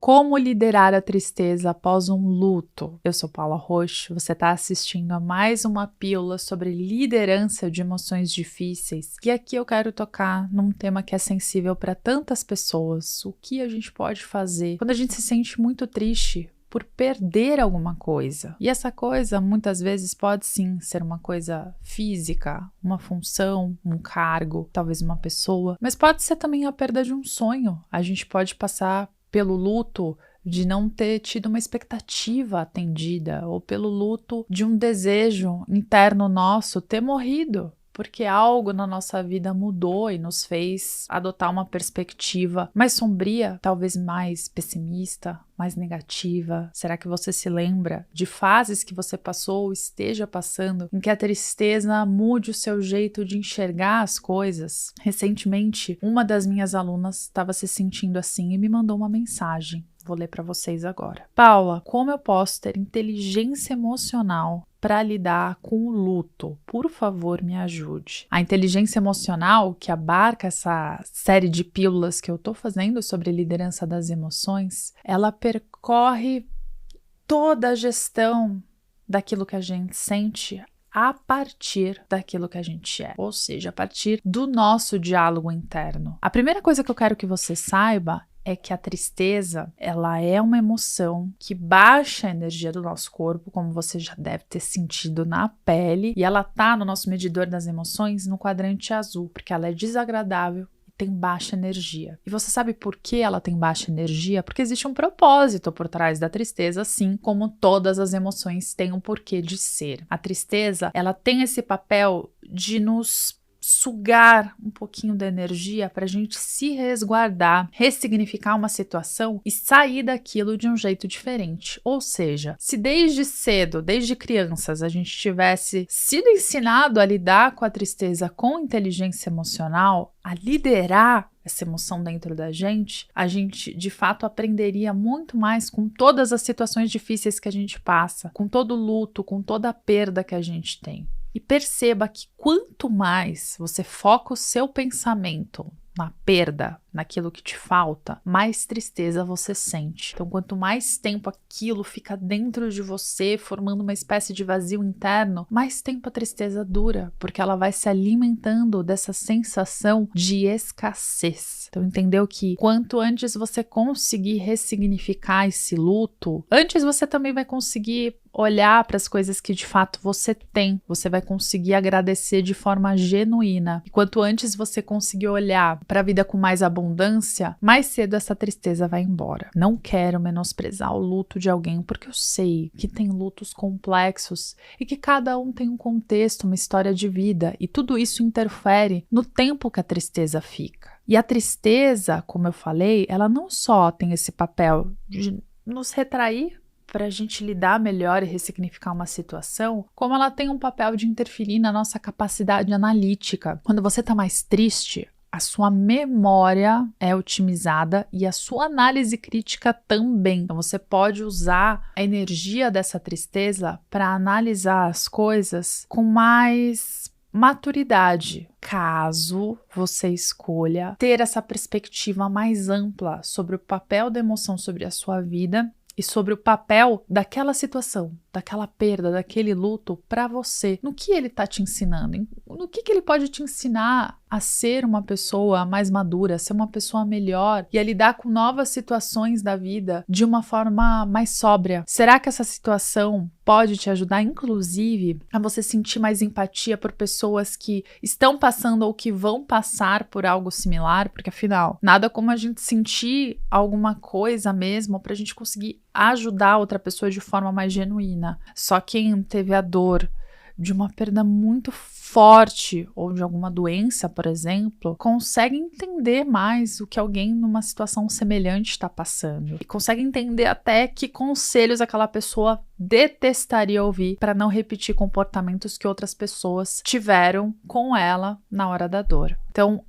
Como liderar a tristeza após um luto? Eu sou Paula Roxo, você está assistindo a mais uma pílula sobre liderança de emoções difíceis. E aqui eu quero tocar num tema que é sensível para tantas pessoas. O que a gente pode fazer quando a gente se sente muito triste por perder alguma coisa. E essa coisa, muitas vezes, pode sim ser uma coisa física, uma função, um cargo, talvez uma pessoa, mas pode ser também a perda de um sonho. A gente pode passar pelo luto de não ter tido uma expectativa atendida, ou pelo luto de um desejo interno nosso ter morrido, porque algo na nossa vida mudou e nos fez adotar uma perspectiva mais sombria, talvez mais pessimista, mais negativa. Será que você se lembra de fases que você passou ou esteja passando em que a tristeza mude o seu jeito de enxergar as coisas? Recentemente, uma das minhas alunas estava se sentindo assim e me mandou uma mensagem. Vou ler para vocês agora. Paula, como eu posso ter inteligência emocional para lidar com o luto? Por favor, me ajude. A inteligência emocional, que abarca essa série de pílulas que eu estou fazendo sobre liderança das emoções, ela percorre toda a gestão daquilo que a gente sente a partir daquilo que a gente é, ou seja, a partir do nosso diálogo interno. A primeira coisa que eu quero que você saiba é que a tristeza, ela é uma emoção que baixa a energia do nosso corpo, como você já deve ter sentido na pele, e ela tá no nosso medidor das emoções no quadrante azul, porque ela é desagradável e tem baixa energia. E você sabe por que ela tem baixa energia? Porque existe um propósito por trás da tristeza, assim como todas as emoções têm um porquê de ser. A tristeza, ela tem esse papel de nos sugar um pouquinho da energia para a gente se resguardar, ressignificar uma situação e sair daquilo de um jeito diferente. Ou seja, se desde cedo, desde crianças, a gente tivesse sido ensinado a lidar com a tristeza com inteligência emocional, a liderar essa emoção dentro da gente, a gente de fato aprenderia muito mais com todas as situações difíceis que a gente passa, com todo o luto, com toda a perda que a gente tem. E perceba que quanto mais você foca o seu pensamento na perda, naquilo que te falta, mais tristeza você sente. Então, quanto mais tempo aquilo fica dentro de você, formando uma espécie de vazio interno, mais tempo a tristeza dura, porque ela vai se alimentando dessa sensação de escassez. Então, entendeu que quanto antes você conseguir ressignificar esse luto, antes você também vai conseguir olhar para as coisas que de fato você tem, você vai conseguir agradecer de forma genuína. E quanto antes você conseguir olhar para a vida com mais abundância, mais cedo essa tristeza vai embora. Não quero menosprezar o luto de alguém, porque eu sei que tem lutos complexos e que cada um tem um contexto, uma história de vida, e tudo isso interfere no tempo que a tristeza fica. E a tristeza, como eu falei, ela não só tem esse papel de nos retrair para a gente lidar melhor e ressignificar uma situação, como ela tem um papel de interferir na nossa capacidade analítica. Quando você está mais triste, a sua memória é otimizada e a sua análise crítica também. Então você pode usar a energia dessa tristeza para analisar as coisas com mais maturidade, caso você escolha ter essa perspectiva mais ampla sobre o papel da emoção sobre a sua vida e sobre o papel daquela situação, daquela perda, daquele luto para você. No que ele está te ensinando? No que ele pode te ensinar a ser uma pessoa mais madura, a ser uma pessoa melhor e a lidar com novas situações da vida de uma forma mais sóbria? Será que essa situação pode te ajudar, inclusive, a você sentir mais empatia por pessoas que estão passando ou que vão passar por algo similar? Porque, afinal, nada como a gente sentir alguma coisa mesmo para a gente conseguir ajudar outra pessoa de forma mais genuína. Só quem teve a dor de uma perda muito forte ou de alguma doença, por exemplo, consegue entender mais o que alguém numa situação semelhante está passando e consegue entender até que conselhos aquela pessoa detestaria ouvir para não repetir comportamentos que outras pessoas tiveram com ela na hora da dor. Então,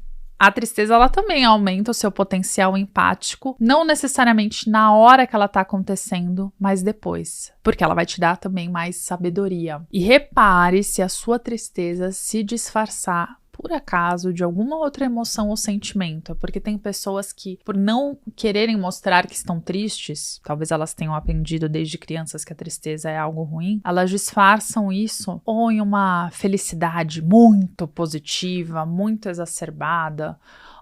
a tristeza, ela também aumenta o seu potencial empático, não necessariamente na hora que ela está acontecendo, mas depois, porque ela vai te dar também mais sabedoria. E repare se a sua tristeza se disfarçar por acaso, de alguma outra emoção ou sentimento, porque tem pessoas que, por não quererem mostrar que estão tristes, talvez elas tenham aprendido desde crianças que a tristeza é algo ruim, elas disfarçam isso ou em uma felicidade muito positiva, muito exacerbada,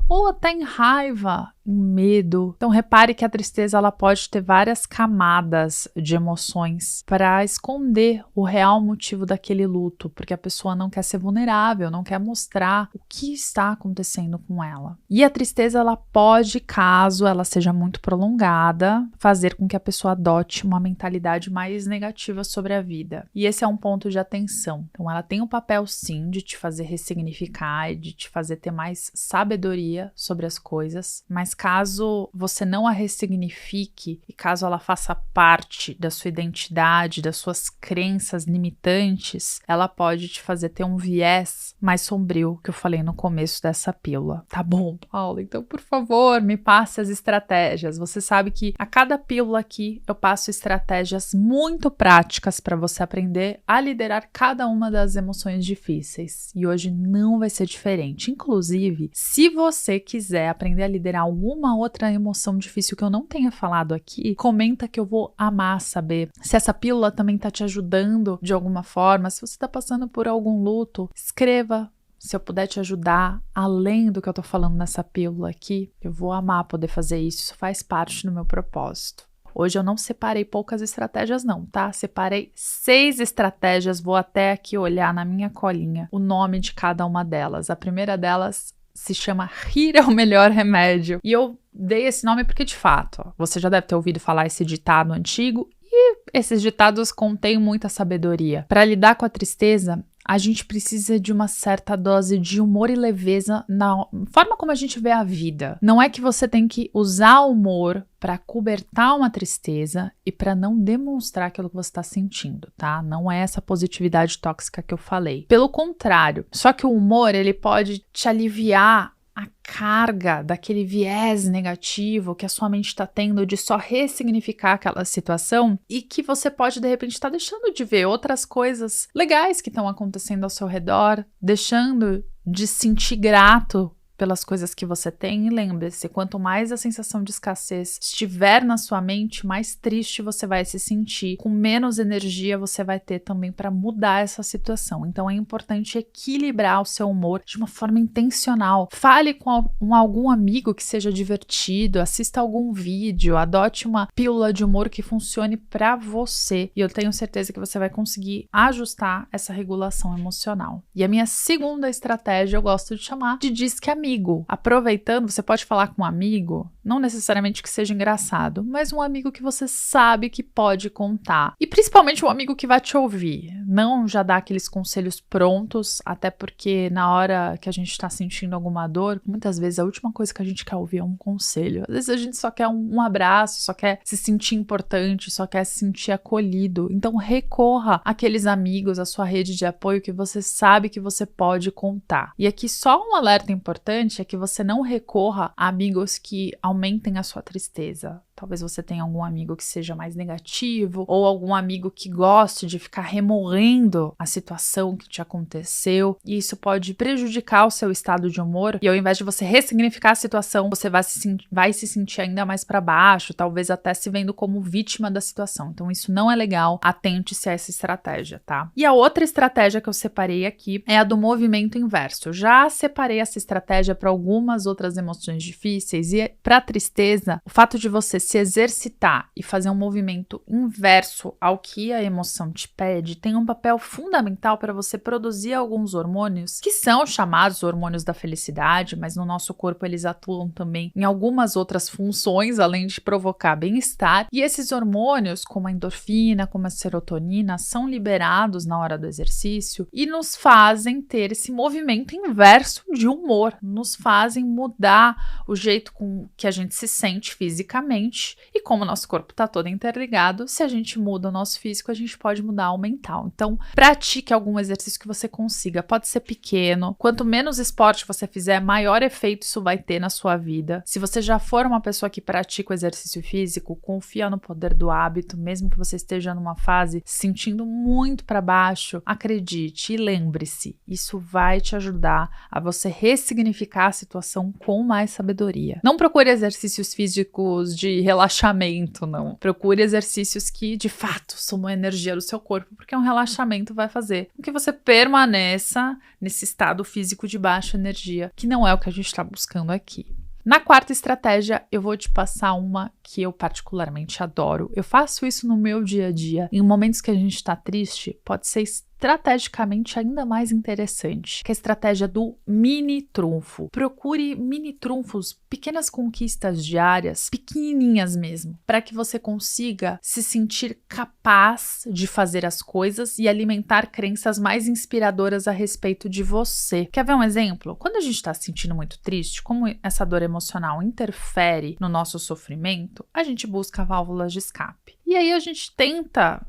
ou até em raiva, em medo. Então repare que a tristeza ela pode ter várias camadas de emoções para esconder o real motivo daquele luto, porque a pessoa não quer ser vulnerável, não quer mostrar o que está acontecendo com ela. E a tristeza ela pode, caso ela seja muito prolongada, fazer com que a pessoa adote uma mentalidade mais negativa sobre a vida. E esse é um ponto de atenção. Então ela tem o papel sim de te fazer ressignificar e de te fazer ter mais sabedoria sobre as coisas, mas caso você não a ressignifique e caso ela faça parte da sua identidade, das suas crenças limitantes, ela pode te fazer ter um viés mais sombrio que eu falei no começo dessa pílula. Tá bom, Paula? Então, por favor, me passe as estratégias. Você sabe que a cada pílula aqui eu passo estratégias muito práticas para você aprender a liderar cada uma das emoções difíceis. E hoje não vai ser diferente. Inclusive, se você quiser aprender a liderar alguma outra emoção difícil que eu não tenha falado aqui, comenta que eu vou amar saber. Se essa pílula também tá te ajudando de alguma forma, se você tá passando por algum luto, escreva. Se eu puder te ajudar, além do que eu tô falando nessa pílula aqui, eu vou amar poder fazer isso. Isso faz parte do meu propósito. Hoje eu não separei poucas estratégias não, tá? Separei 6 estratégias, vou até aqui olhar na minha colinha o nome de cada uma delas. A primeira delas se chama Rir é o melhor remédio. E eu dei esse nome porque, de fato, você já deve ter ouvido falar esse ditado antigo e esses ditados contêm muita sabedoria. Para lidar com a tristeza, a gente precisa de uma certa dose de humor e leveza na forma como a gente vê a vida. Não é que você tem que usar o humor para cobertar uma tristeza e para não demonstrar aquilo que você está sentindo, tá? Não é essa positividade tóxica que eu falei. Pelo contrário, só que o humor ele pode te aliviar a carga daquele viés negativo que a sua mente está tendo de só ressignificar aquela situação e que você pode, de repente, estar deixando de ver outras coisas legais que estão acontecendo ao seu redor, deixando de sentir grato pelas coisas que você tem. E lembre-se, quanto mais a sensação de escassez estiver na sua mente, mais triste você vai se sentir, com menos energia você vai ter também para mudar essa situação. Então é importante equilibrar o seu humor de uma forma intencional. Fale com algum amigo que seja divertido, assista algum vídeo, adote uma pílula de humor que funcione para você. E eu tenho certeza que você vai conseguir ajustar essa regulação emocional. E a minha segunda estratégia eu gosto de chamar de Disque Amigo. Aproveitando, você pode falar com um amigo, não necessariamente que seja engraçado, mas um amigo que você sabe que pode contar. E principalmente um amigo que vai te ouvir. Não já dar aqueles conselhos prontos, até porque na hora que a gente está sentindo alguma dor, muitas vezes a última coisa que a gente quer ouvir é um conselho. Às vezes a gente só quer um abraço, só quer se sentir importante, só quer se sentir acolhido. Então recorra àqueles amigos, à sua rede de apoio que você sabe que você pode contar. E aqui só um alerta importante é que você não recorra a amigos que aumentem a sua tristeza. Talvez você tenha algum amigo que seja mais negativo ou algum amigo que goste de ficar remoendo a situação que te aconteceu e isso pode prejudicar o seu estado de humor e ao invés de você ressignificar a situação, você vai se sentir ainda mais para baixo, talvez até se vendo como vítima da situação. Então isso não é legal, atente-se a essa estratégia, tá? E a outra estratégia que eu separei aqui é a do movimento inverso. Eu já separei essa estratégia para algumas outras emoções difíceis e para a tristeza, o fato de você se exercitar e fazer um movimento inverso ao que a emoção te pede tem um papel fundamental para você produzir alguns hormônios que são chamados hormônios da felicidade, mas no nosso corpo eles atuam também em algumas outras funções, além de provocar bem-estar. E esses hormônios, como a endorfina, como a serotonina, são liberados na hora do exercício e nos fazem ter esse movimento inverso de humor, nos fazem mudar o jeito com que a gente se sente fisicamente mente, e como o nosso corpo está todo interligado, se a gente muda o nosso físico, a gente pode mudar o mental. Então, pratique algum exercício que você consiga, pode ser pequeno, quanto menos esporte você fizer, maior efeito isso vai ter na sua vida. Se você já for uma pessoa que pratica o exercício físico, confia no poder do hábito, mesmo que você esteja numa fase se sentindo muito para baixo, acredite e lembre-se, isso vai te ajudar a você ressignificar a situação com mais sabedoria. Não procure exercícios físicos de relaxamento, não. Procure exercícios que, de fato, sumam a energia do seu corpo, porque um relaxamento vai fazer com que você permaneça nesse estado físico de baixa energia, que não é o que a gente está buscando aqui. Na quarta estratégia, eu vou te passar uma que eu particularmente adoro. Eu faço isso no meu dia a dia. Em momentos que a gente está triste, pode ser estrategicamente ainda mais interessante, que é a estratégia do mini trunfo. Procure mini trunfos, pequenas conquistas diárias, pequenininhas mesmo, para que você consiga se sentir capaz de fazer as coisas e alimentar crenças mais inspiradoras a respeito de você. Quer ver um exemplo? Quando a gente está se sentindo muito triste, como essa dor emocional interfere no nosso sofrimento, a gente busca válvulas de escape. E aí a gente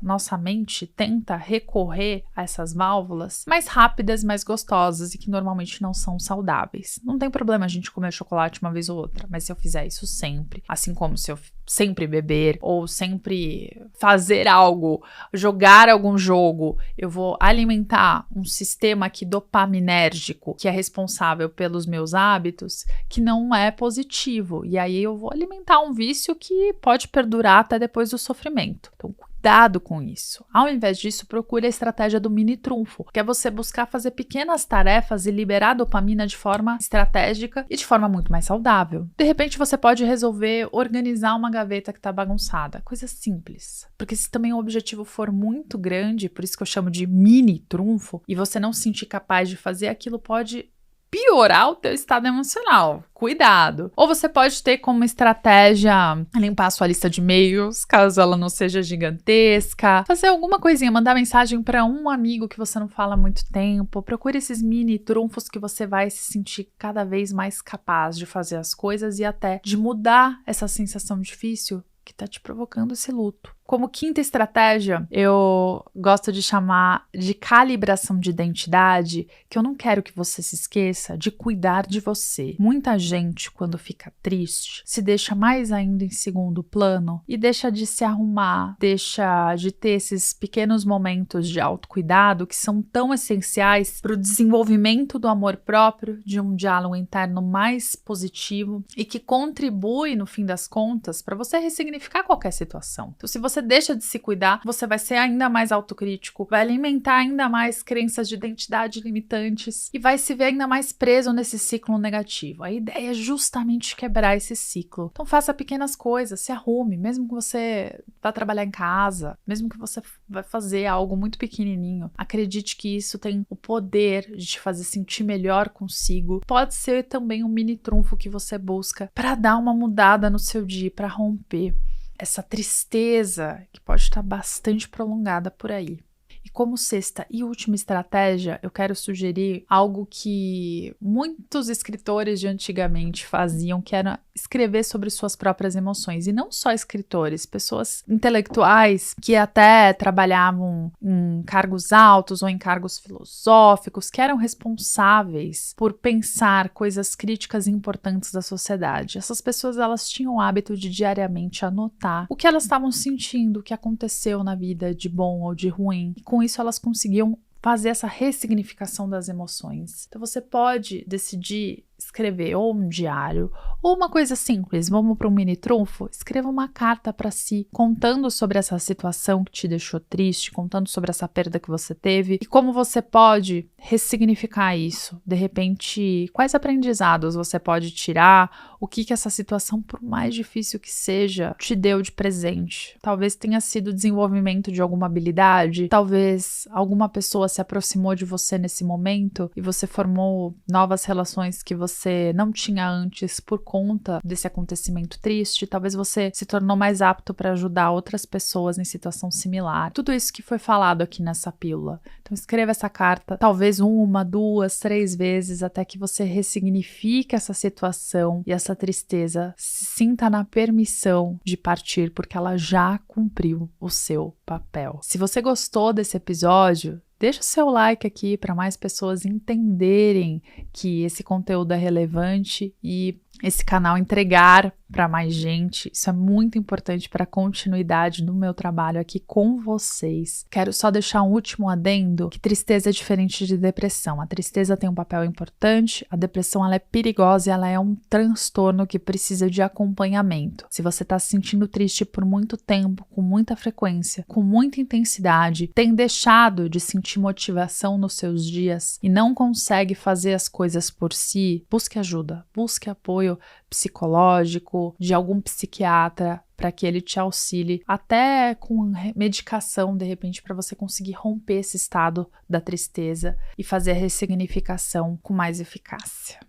nossa mente tenta recorrer a essas válvulas mais rápidas, mais gostosas e que normalmente não são saudáveis. Não tem problema a gente comer chocolate uma vez ou outra, mas se eu fizer isso sempre, assim como se eu sempre beber ou sempre fazer algo, jogar algum jogo, eu vou alimentar um sistema aqui dopaminérgico que é responsável pelos meus hábitos, que não é positivo. E aí eu vou alimentar um vício que pode perdurar até depois do sofrimento. Então, cuidado com isso. Ao invés disso, procure a estratégia do mini trunfo, que é você buscar fazer pequenas tarefas e liberar dopamina de forma estratégica e de forma muito mais saudável. De repente, você pode resolver organizar uma gaveta que está bagunçada. Coisa simples. Porque se também o objetivo for muito grande, por isso que eu chamo de mini trunfo, e você não se sentir capaz de fazer, aquilo pode piorar o teu estado emocional. Cuidado. Ou você pode ter como estratégia limpar a sua lista de e-mails, caso ela não seja gigantesca. Fazer alguma coisinha, mandar mensagem para um amigo que você não fala há muito tempo. Procure esses mini trunfos que você vai se sentir cada vez mais capaz de fazer as coisas e até de mudar essa sensação difícil que está te provocando esse luto. Como quinta estratégia, eu gosto de chamar de calibração de identidade, que eu não quero que você se esqueça de cuidar de você. Muita gente, quando fica triste, se deixa mais ainda em segundo plano e deixa de se arrumar, deixa de ter esses pequenos momentos de autocuidado que são tão essenciais para o desenvolvimento do amor próprio, de um diálogo interno mais positivo e que contribui, no fim das contas, para você ressignificar qualquer situação. Então, se você deixa de se cuidar, você vai ser ainda mais autocrítico, vai alimentar ainda mais crenças de identidade limitantes e vai se ver ainda mais preso nesse ciclo negativo. A ideia é justamente quebrar esse ciclo. Então faça pequenas coisas, se arrume, mesmo que você vá trabalhar em casa, mesmo que você vai fazer algo muito pequenininho. Acredite que isso tem o poder de te fazer sentir melhor consigo. Pode ser também um mini trunfo que você busca para dar uma mudada no seu dia, para romper essa tristeza que pode estar bastante prolongada por aí. E como sexta e última estratégia, eu quero sugerir algo que muitos escritores de antigamente faziam, que era escrever sobre suas próprias emoções. E não só escritores, pessoas intelectuais que até trabalhavam em cargos altos ou em cargos filosóficos, que eram responsáveis por pensar coisas críticas e importantes da sociedade. Essas pessoas, elas tinham o hábito de diariamente anotar o que elas estavam sentindo, o que aconteceu na vida de bom ou de ruim. E com isso elas conseguiam fazer essa ressignificação das emoções. Então você pode decidir escrever ou um diário ou uma coisa simples, vamos para um mini trunfo, escreva uma carta para si, contando sobre essa situação que te deixou triste, contando sobre essa perda que você teve e como você pode ressignificar isso. De repente, quais aprendizados você pode tirar, o que essa situação, por mais difícil que seja, te deu de presente. Talvez tenha sido o desenvolvimento de alguma habilidade, talvez alguma pessoa se aproximou de você nesse momento e você formou novas relações que você você não tinha antes por conta desse acontecimento triste. Talvez você se tornou mais apto para ajudar outras pessoas em situação similar. Tudo isso que foi falado aqui nessa pílula. Então escreva essa carta, talvez 1, 2, 3 vezes, até que você ressignifique essa situação e essa tristeza se sinta na permissão de partir, porque ela já cumpriu o seu papel. Se você gostou desse episódio, deixa o seu like aqui para mais pessoas entenderem que esse conteúdo é relevante e esse canal entregar para mais gente. Isso é muito importante para a continuidade do meu trabalho aqui com vocês. Quero só deixar um último adendo, que tristeza é diferente de depressão. A tristeza tem um papel importante, a depressão ela é perigosa e ela é um transtorno que precisa de acompanhamento. Se você está se sentindo triste por muito tempo, com muita frequência, com muita intensidade, tem deixado de sentir motivação nos seus dias e não consegue fazer as coisas por si, busque ajuda, busque apoio psicológico, de algum psiquiatra, para que ele te auxilie, até com medicação, de repente, para você conseguir romper esse estado da tristeza e fazer a ressignificação com mais eficácia.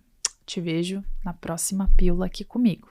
Te vejo na próxima pílula aqui comigo.